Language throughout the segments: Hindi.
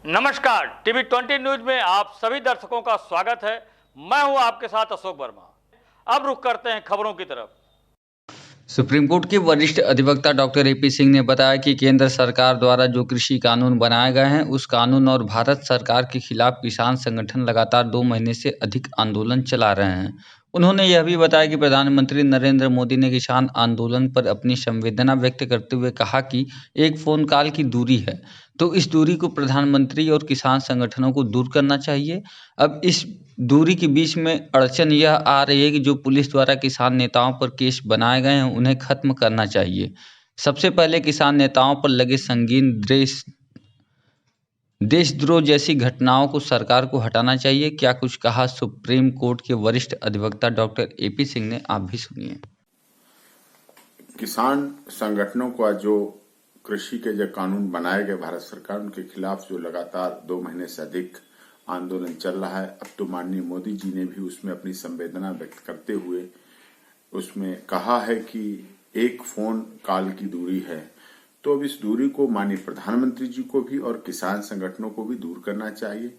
नमस्कार, टीवी 20 न्यूज में आप सभी दर्शकों का स्वागत है। मैं हूं आपके साथ अशोक वर्मा। अब रुख करते हैं खबरों की तरफ। सुप्रीम कोर्ट के वरिष्ठ अधिवक्ता डॉक्टर एपी सिंह ने बताया कि केंद्र सरकार द्वारा जो कृषि कानून बनाए गए हैं उस कानून और भारत सरकार के खिलाफ किसान संगठन लगातार 2 महीने से अधिक आंदोलन चला रहे हैं। उन्होंने यह भी बताया कि प्रधानमंत्री नरेंद्र मोदी ने किसान आंदोलन पर अपनी संवेदना व्यक्त करते हुए कहा कि एक फ़ोन कॉल की दूरी है, तो इस दूरी को प्रधानमंत्री और किसान संगठनों को दूर करना चाहिए। अब इस दूरी के बीच में अड़चन यह आ रही है कि जो पुलिस द्वारा किसान नेताओं पर केस बनाए गए हैं उन्हें खत्म करना चाहिए। सबसे पहले किसान नेताओं पर लगे संगीन देशद्रोह जैसी घटनाओं को सरकार को हटाना चाहिए। क्या कुछ कहा सुप्रीम कोर्ट के वरिष्ठ अधिवक्ता डॉक्टर एपी सिंह ने, आप भी सुनिए। किसान संगठनों का जो कृषि के जो कानून बनाए गए भारत सरकार, उनके खिलाफ जो लगातार 2 महीने से अधिक आंदोलन चल रहा है, अब तो माननीय मोदी जी ने भी उसमें अपनी संवेदना व्यक्त करते हुए उसमें कहा है कि एक फोन कॉल की दूरी है। तो अब इस दूरी को माननीय प्रधानमंत्री जी को भी और किसान संगठनों को भी दूर करना चाहिए।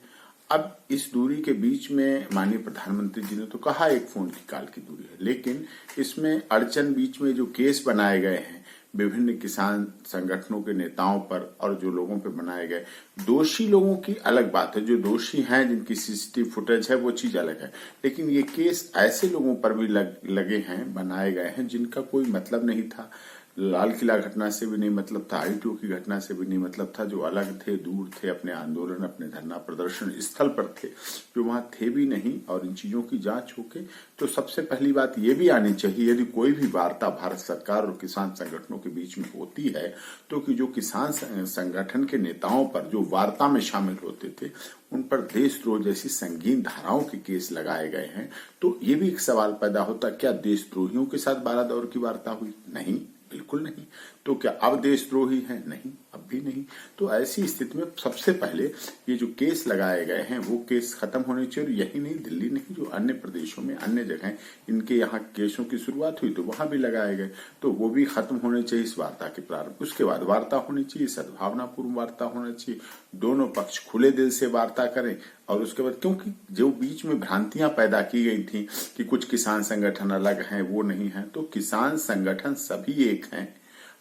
अब इस दूरी के बीच में माननीय प्रधानमंत्री जी ने तो कहा एक फोन की कॉल की दूरी है, लेकिन इसमें अड़चन बीच में जो केस बनाए गए हैं विभिन्न किसान संगठनों के नेताओं पर और जो लोगों पे बनाए गए, दोषी लोगों की अलग बात है, जो दोषी हैं जिनकी सीसीटीवी फुटेज है वो चीज अलग है, लेकिन ये केस ऐसे लोगों पर भी लगे हैं, बनाए गए हैं जिनका कोई मतलब नहीं था। लाल किला घटना से भी नहीं मतलब था, आईटीओ की घटना से भी नहीं मतलब था, जो अलग थे, दूर थे, अपने आंदोलन अपने धरना प्रदर्शन स्थल पर थे, जो वहां थे भी नहीं। और इन चीजों की जांच होके तो सबसे पहली बात ये भी आनी चाहिए, यदि कोई भी वार्ता भारत सरकार और किसान संगठनों के बीच में होती है तो कि जो किसान संगठन के नेताओं पर जो वार्ता में शामिल होते थे उन पर देशद्रोह जैसी संगीन धाराओं के केस लगाए गए हैं। तो ये भी एक सवाल पैदा होता, क्या देशद्रोहियों के साथ 12 दौर की वार्ता हुई? नहीं, बिल्कुल नहीं। तो क्या अब देशद्रोही है? नहीं, अब भी नहीं। तो ऐसी स्थिति में सबसे पहले ये जो केस लगाए गए हैं वो केस खत्म होने चाहिए। और यही नहीं, दिल्ली नहीं, जो अन्य प्रदेशों में अन्य जगह इनके यहाँ केसों की शुरुआत हुई तो वहां भी लगाए गए, तो वो भी खत्म होने चाहिए इस वार्ता के प्रारंभ। उसके बाद वार्ता होनी चाहिए, सद्भावनापूर्ण वार्ता होना चाहिए, दोनों पक्ष खुले दिल से वार्ता करें। और उसके बाद, क्योंकि जो बीच में भ्रांतियां पैदा की गई थी कि कुछ किसान संगठन अलग हैं, वो नहीं है, तो किसान संगठन सभी एक हैं।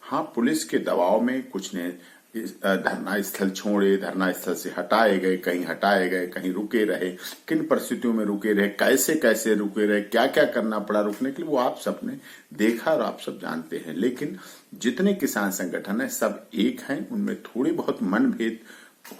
हाँ, पुलिस के दबाव में कुछ ने धरना स्थल छोड़े, धरना स्थल से हटाए गए, कहीं रुके रहे, किन परिस्थितियों में रुके रहे, कैसे कैसे रुके रहे, क्या क्या करना पड़ा रुकने के लिए, वो आप सबने देखा और आप सब जानते हैं। लेकिन जितने किसान संगठन है सब एक हैं, उनमें थोड़े बहुत मनभेद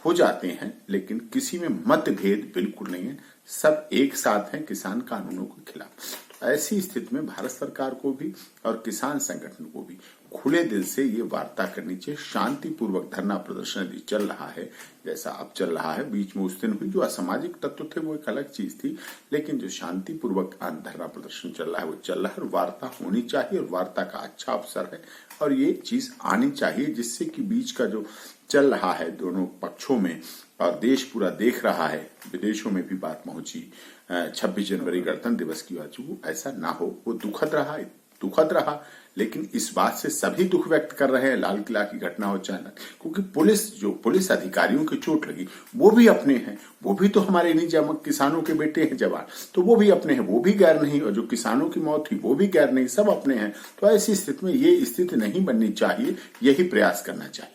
हो जाते हैं लेकिन किसी में मतभेद बिल्कुल नहीं है, सब एक साथ हैं किसान कानूनों के खिलाफ। तो ऐसी स्थिति में भारत सरकार को भी और किसान संगठन को भी खुले दिल से ये वार्ता करनी चाहिए। शांतिपूर्वक धरना प्रदर्शन यदि चल रहा है जैसा अब चल रहा है, बीच में उस दिन हुई जो असामाजिक तत्व थे वो एक अलग चीज थी, लेकिन जो शांतिपूर्वक धरना प्रदर्शन चल रहा है वो चल रहा है। और वार्ता होनी चाहिए और वार्ता का अच्छा अवसर है और ये चीज आनी चाहिए, जिससे कि बीच का जो चल रहा है दोनों पक्षों में और देश पूरा देख रहा है, विदेशों में भी बात पहुंची 26 जनवरी गणतंत्र दिवस की बात, वो ऐसा ना हो। वो दुखद रहा, लेकिन इस बात से सभी दुख व्यक्त कर रहे हैं, लाल किला की घटना हो चाहे, क्योंकि पुलिस अधिकारियों की चोट लगी वो भी अपने हैं, वो भी तो हमारे इन्हीं किसानों के बेटे हैं जवान, तो वो भी अपने हैं, वो भी गैर नहीं। और जो किसानों की मौत हुई वो भी गैर नहीं, सब अपने हैं। तो ऐसी स्थिति में ये स्थिति नहीं बननी चाहिए, यही प्रयास करना चाहिए।